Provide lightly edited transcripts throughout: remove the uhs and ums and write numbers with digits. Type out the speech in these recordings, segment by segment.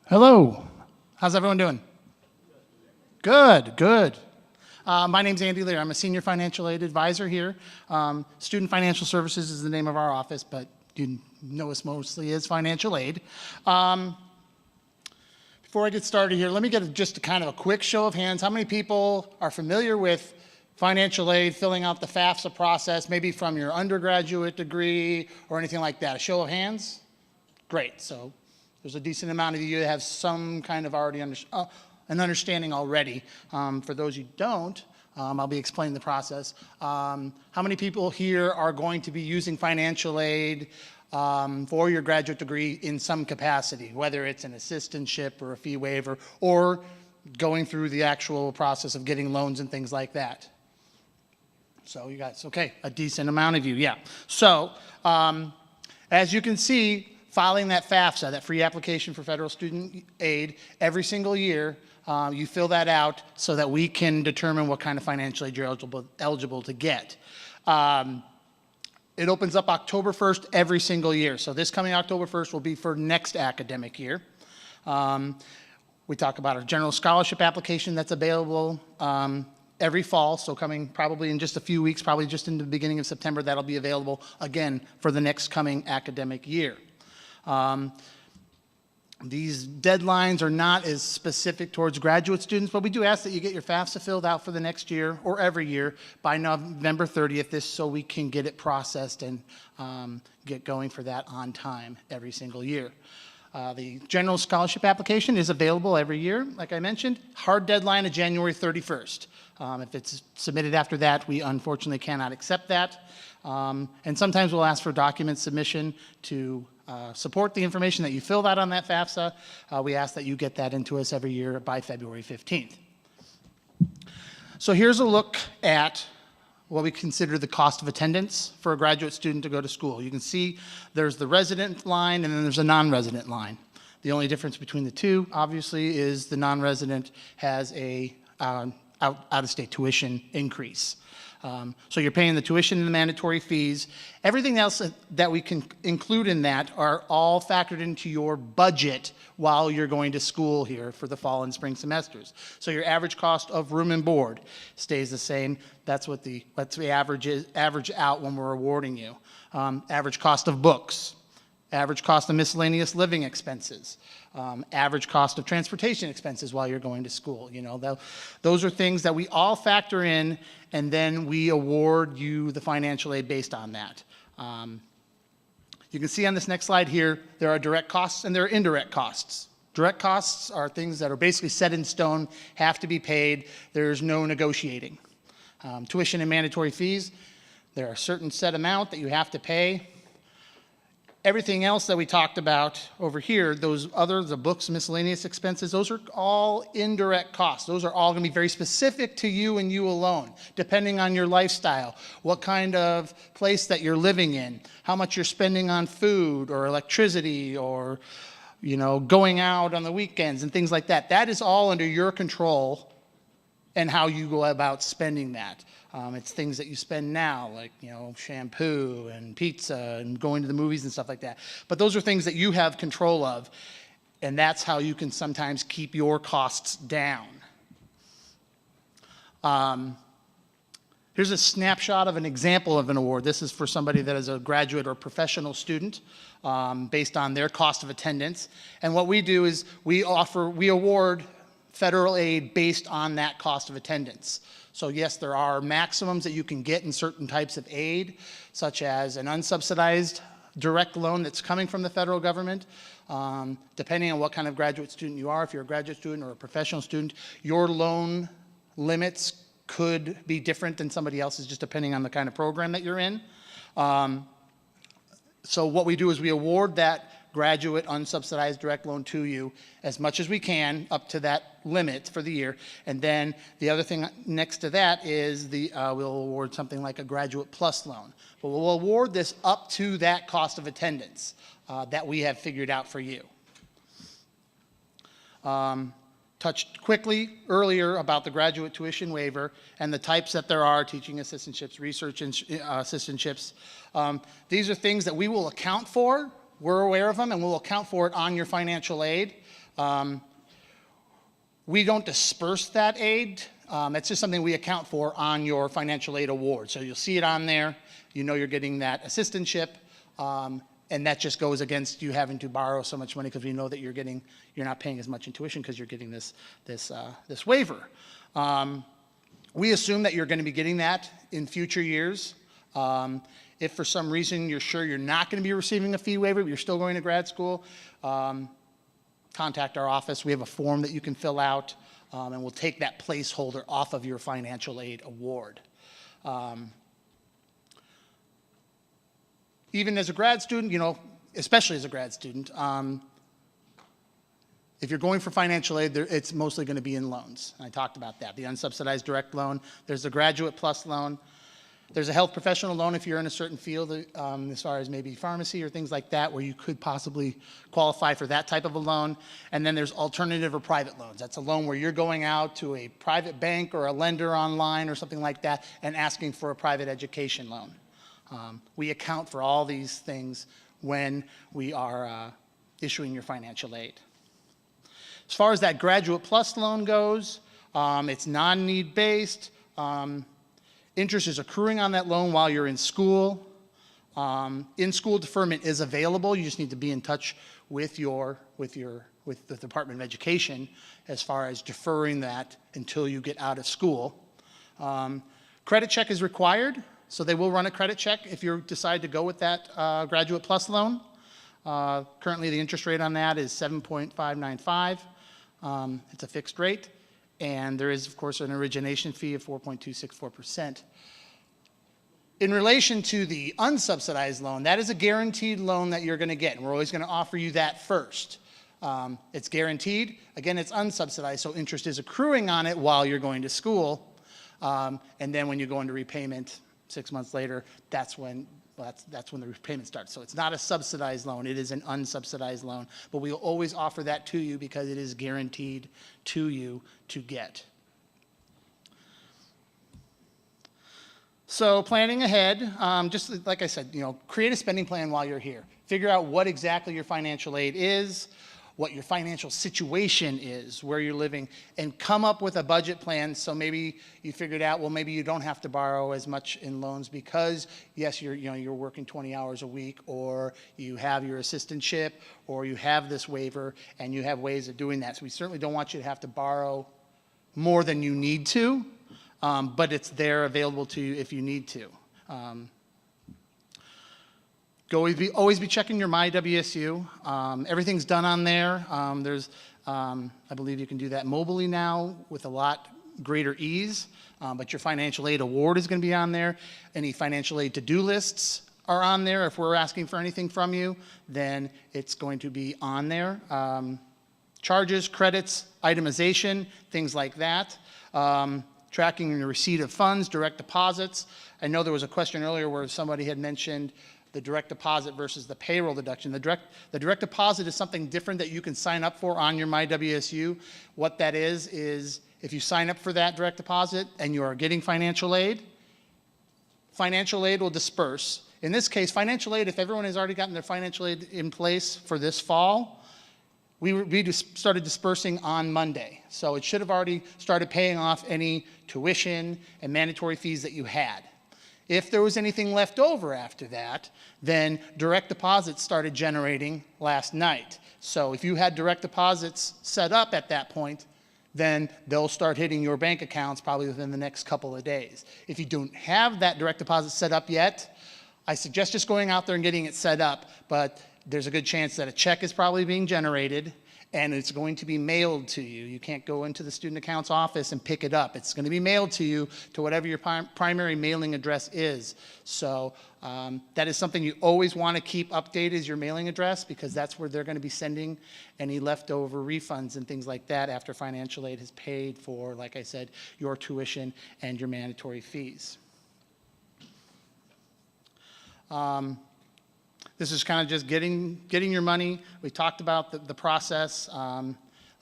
Hello. How's everyone doing? Good, good. My name's Andy Lear. I'm a senior financial aid advisor here. Student Financial Services is the name of our office, but you know us mostly as financial aid. Before I get started here, let me get just a kind of a quick show of hands. How many people are familiar with financial aid, filling out the FAFSA process, maybe from your undergraduate degree or anything like that? A show of hands? Great. So there's a decent amount of you that have some kind of already an understanding already. For those who don't, I'll be explaining the process. How many people here are going to be using financial aid for your graduate degree in some capacity, whether it's an assistantship or a fee waiver, or going through the actual process of getting loans and things like that? So you guys, okay, a decent amount of you, yeah. So as you can see, filing that FAFSA, that free application for federal student aid, every single year, you fill that out so that we can determine what kind of financial aid you're eligible to get. It opens up October 1st every single year. So this coming October 1st will be for next academic year. We talk about our general scholarship application that's available every fall, so coming probably in just a few weeks, probably just in the beginning of September, that'll be available again for the next coming academic year. These deadlines are not as specific towards graduate students, but we do ask that you get your FAFSA filled out for the next year or every year by November 30th, this so we can get it processed and get going for that on time every single year. The general scholarship application is available every year, like I mentioned. Hard deadline of January 31st. If it's submitted after that, we unfortunately cannot accept that. And sometimes we'll ask for document submission to support the information that you filled out on that FAFSA. We ask that you get that into us every year by February 15th. So here's a look at what we consider the cost of attendance for a graduate student to go to school. You can see there's the resident line and then there's a non-resident line. The only difference between the two, obviously, is the non-resident has a out-of-state tuition increase. So you're paying the tuition and the mandatory fees. Everything else that we can include in that are all factored into your budget while you're going to school here for the fall and spring semesters. So your average cost of room and board stays the same. That's what the average out when we're awarding you. Average cost of books, average cost of miscellaneous living expenses, average cost of transportation expenses while you're going to school. You know, those are things that we all factor in, and then we award you the financial aid based on that. You can see on this next slide here, there are direct costs and there are indirect costs. Direct costs are things that are basically set in stone, have to be paid. There's no negotiating. Tuition and mandatory fees, there are a certain set amount that you have to pay. Everything else that we talked about over here, the books, miscellaneous expenses, those are all indirect costs. Those are all going to be very specific to you and you alone, depending on your lifestyle, what kind of place that you're living in, how much you're spending on food or electricity or, you know, going out on the weekends and things like that. That is all under your control and how you go about spending that. It's things that you spend now, like, you know, shampoo and pizza and going to the movies and stuff like that. But those are things that you have control of, and that's how you can sometimes keep your costs down. Here's a snapshot of an example of an award. This is for somebody that is a graduate or professional student based on their cost of attendance. And what we do is we award federal aid based on that cost of attendance. So yes, there are maximums that you can get in certain types of aid, such as an unsubsidized direct loan that's coming from the federal government. Depending on what kind of graduate student you are, if you're a graduate student or a professional student, your loan limits could be different than somebody else's, just depending on the kind of program that you're in. So what we do is we award that graduate unsubsidized direct loan to you as much as we can up to that limit for the year. And then the other thing next to that is we'll award something like a graduate plus loan. But we'll award this up to that cost of attendance that we have figured out for you. Touched quickly earlier about the graduate tuition waiver and the types that there are: teaching assistantships, research assistantships. These are things that we will account for. We're aware of them, and we'll account for it on your financial aid. We don't disperse that aid. It's just something we account for on your financial aid award. So you'll see it on there. You know you're getting that assistantship, and that just goes against you having to borrow so much money because we know that you're not paying as much in tuition because you're getting this waiver. We assume that you're going to be getting that in future years. If for some reason you're sure you're not going to be receiving a fee waiver, but you're still going to grad school, contact our office. We have a form that you can fill out, and we'll take that placeholder off of your financial aid award. Even as a grad student, especially as a grad student, if you're going for financial aid, it's mostly going to be in loans. I talked about that. The unsubsidized direct loan. There's the Graduate Plus loan. There's a health professional loan if you're in a certain field, as far as maybe pharmacy or things like that, where you could possibly qualify for that type of a loan. And then there's alternative or private loans. That's a loan where you're going out to a private bank or a lender online or something like that and asking for a private education loan. We account for all these things when we are issuing your financial aid. As far as that Graduate Plus loan goes, it's non-need based. Interest is accruing on that loan while you're in school. In-school deferment is available. You just need to be in touch with the Department of Education as far as deferring that until you get out of school. Credit check is required, so they will run a credit check if you decide to go with that Graduate Plus loan. Currently, the interest rate on that is 7.595. It's a fixed rate. And there is, of course, an origination fee of 4.264%. In relation to the unsubsidized loan, that is a guaranteed loan that you're going to get. And we're always going to offer you that first. It's guaranteed. Again, it's unsubsidized, so interest is accruing on it while you're going to school. And then when you go into repayment 6 months later, that's when the repayment starts. So it's not a subsidized loan. It is an unsubsidized loan. But we'll always offer that to you because it is guaranteed to you to get. So planning ahead, just like I said, create a spending plan while you're here. Figure out what exactly your financial aid is, what your financial situation is, where you're living, and come up with a budget plan. So maybe you figured out, well, maybe you don't have to borrow as much in loans because, yes, you're working 20 hours a week, or you have your assistantship, or you have this waiver, and you have ways of doing that. So we certainly don't want you to have to borrow more than you need to, but it's there available to you if you need to. Always be checking your MyWSU. Everything's done on there. I believe you can do that mobilely now with a lot greater ease, but your financial aid award is going to be on there. Any financial aid to-do lists are on there. If we're asking for anything from you, then it's going to be on there. Charges, credits, itemization, things like that. Tracking the receipt of funds, direct deposits. I know there was a question earlier where somebody had mentioned the direct deposit versus the payroll deduction. The direct deposit is something different that you can sign up for on your MyWSU. What that is if you sign up for that direct deposit and you are getting financial aid will disperse. In this case, financial aid, if everyone has already gotten their financial aid in place for this fall, we just started dispersing on Monday. So it should have already started paying off any tuition and mandatory fees that you had. If there was anything left over after that, then direct deposits started generating last night. So if you had direct deposits set up at that point, then they'll start hitting your bank accounts probably within the next couple of days. If you don't have that direct deposit set up yet, I suggest just going out there and getting it set up, but there's a good chance that a check is probably being generated and it's going to be mailed to you. You can't go into the student accounts office and pick it up. It's going to be mailed to you to whatever your primary mailing address is. So that is something you always want to keep updated, is your mailing address, because that's where they're going to be sending any leftover refunds and things like that after financial aid has paid for, like I said, your tuition and your mandatory fees. This is kind of just getting your money. We talked about the process.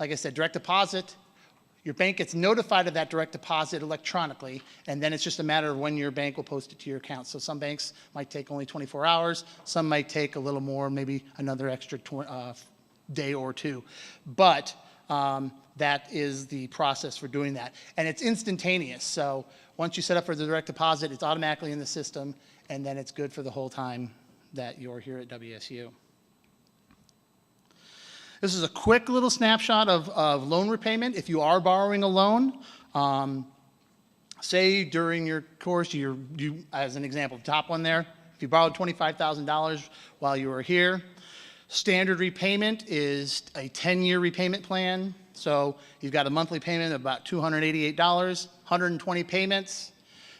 Like I said, direct deposit, your bank gets notified of that direct deposit electronically, and then it's just a matter of when your bank will post it to your account. So some banks might take only 24 hours. Some might take a little more, maybe another extra day or two. But that is the process for doing that. And it's instantaneous. So once you set up for the direct deposit, it's automatically in the system, and then it's good for the whole time that you're here at WSU. This is a quick little snapshot of loan repayment. If you are borrowing a loan, say during your course, you, as an example, the top one there, if you borrowed $25,000 while you were here, standard repayment is a 10-year repayment plan. So you've got a monthly payment of about $288, 120 payments,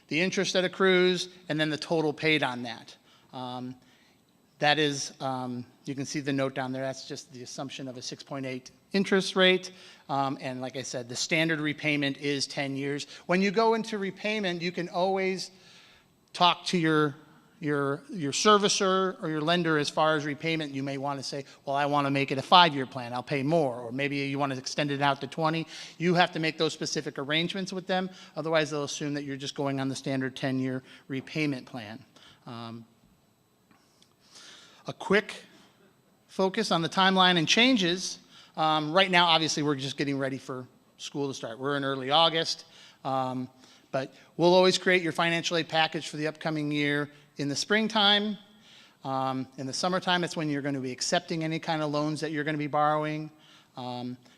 the interest that accrues, and then the total paid on that. That is, you can see the note down there, that's just the assumption of a 6.8 interest rate. And like I said, the standard repayment is 10 years. When you go into repayment, you can always talk to your servicer or your lender as far as repayment. You may want to say, well, I want to make it a 5-year plan, I'll pay more. Or maybe you want to extend it out to 20. You have to make those specific arrangements with them. Otherwise, they'll assume that you're just going on the standard 10-year repayment plan. A quick focus on the timeline and changes. Right now, obviously, we're just getting ready for school to start. We're in early August, but we'll always create your financial aid package for the upcoming year in the springtime. In the summertime, it's when you're going to be accepting any kind of loans that you're going to be borrowing.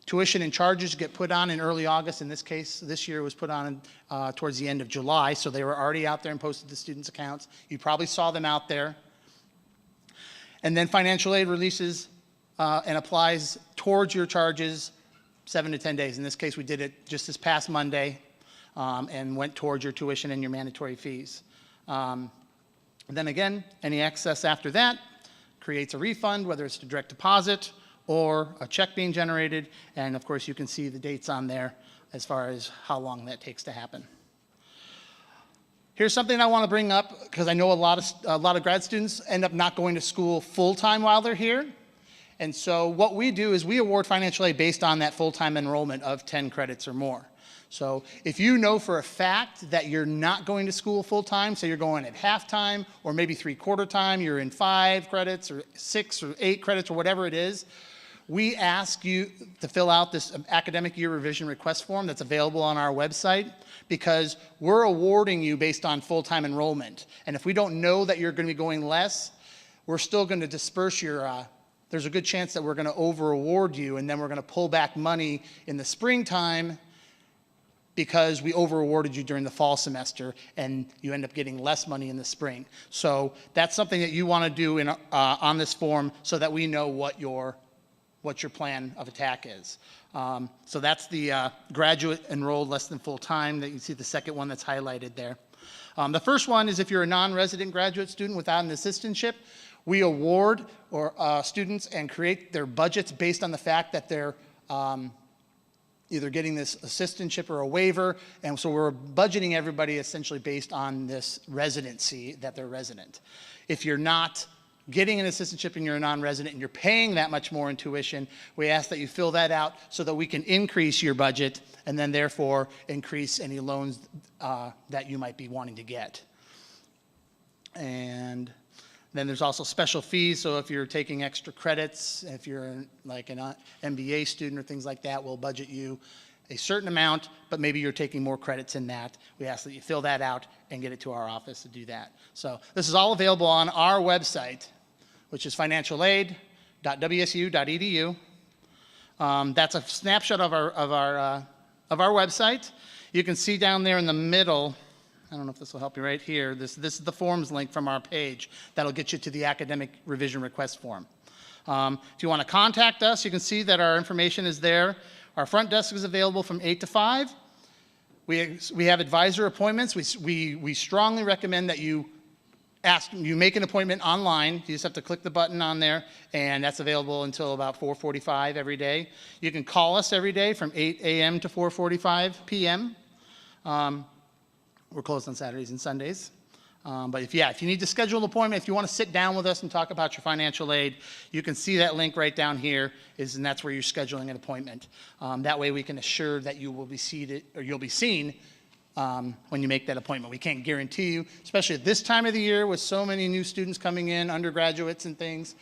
Tuition and charges get put on in early August. In this case, this year was put on towards the end of July, so they were already out there and posted to students' accounts. You probably saw them out there. And then financial aid releases and applies towards your charges 7 to 10 days. In this case, we did it just this past Monday and went towards your tuition and your mandatory fees. Then again, any excess after that creates a refund, whether it's a direct deposit or a check being generated. And of course, you can see the dates on there as far as how long that takes to happen. Here's something I want to bring up because I know a lot of grad students end up not going to school full-time while they're here. And so what we do is we award financial aid based on that full-time enrollment of 10 credits or more. So if you know for a fact that you're not going to school full-time, so you're going at half-time or maybe 3/4 time, you're in 5 credits or 6 or 8 credits or whatever it is, we ask you to fill out this academic year revision request form that's available on our website, because we're awarding you based on full-time enrollment. And if we don't know that you're going to be going less, we're still going to disperse your, there's a good chance that we're going to over-award you, and then we're going to pull back money in the springtime because we over-awarded you during the fall semester, and you end up getting less money in the spring. So that's something that you want to do in, on this form so that we know what your plan of attack is. So that's the graduate enrolled less than full time that you see the second one that's highlighted there. The first one is if you're a non-resident graduate student without an assistantship, we award students and create their budgets based on the fact that they're either getting this assistantship or a waiver. And so we're budgeting everybody essentially based on this residency, that they're resident. If you're not getting an assistantship and you're a non-resident and you're paying that much more in tuition, we ask that you fill that out so that we can increase your budget and then therefore increase any loans that you might be wanting to get. And then there's also special fees. So if you're taking extra credits, if you're like an MBA student or things like that, we'll budget you a certain amount, but maybe you're taking more credits in that. We ask that you fill that out and get it to our office to do that. So this is all available on our website, which is financialaid.wsu.edu. That's a snapshot of our website. You can see down there in the middle, I don't know if this will help you right here, this is the forms link from our page that'll get you to the academic revision request form. If you want to contact us, you can see that our information is there. Our front desk is available from 8 to 5. We have advisor appointments. We strongly recommend that you make an appointment online. You just have to click the button on there, and that's available until about 4:45 every day. You can call us every day from 8 a.m. to 4:45 p.m. We're closed on Saturdays and Sundays. But if you need to schedule an appointment, if you want to sit down with us and talk about your financial aid, you can see that link right down here, and that's where you're scheduling an appointment. That way we can assure that you will be seated, or you'll be seen when you make that appointment. We can't guarantee you, especially at this time of the year with so many new students coming in, undergraduates and things.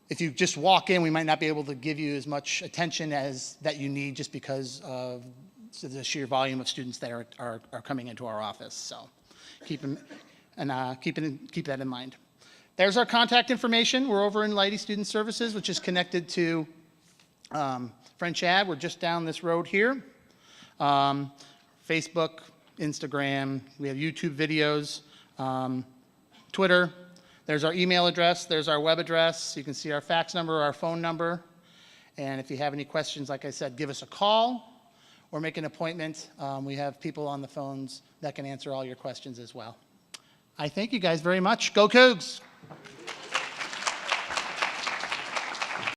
if you just walk in, we might not be able to give you as much attention as that you need just because of the sheer volume of students that are coming into our office. So keep that in mind. There's our contact information. We're over in Leidy Student Services, which is connected to friend Chad. We're just down this road here. Facebook, Instagram, we have YouTube videos, Twitter. There's our email address, there's our web address. You can see our fax number, our phone number. And if you have any questions, like I said, give us a call or make an appointment. We have people on the phones that can answer all your questions as well. I thank you guys very much. Go Cougs!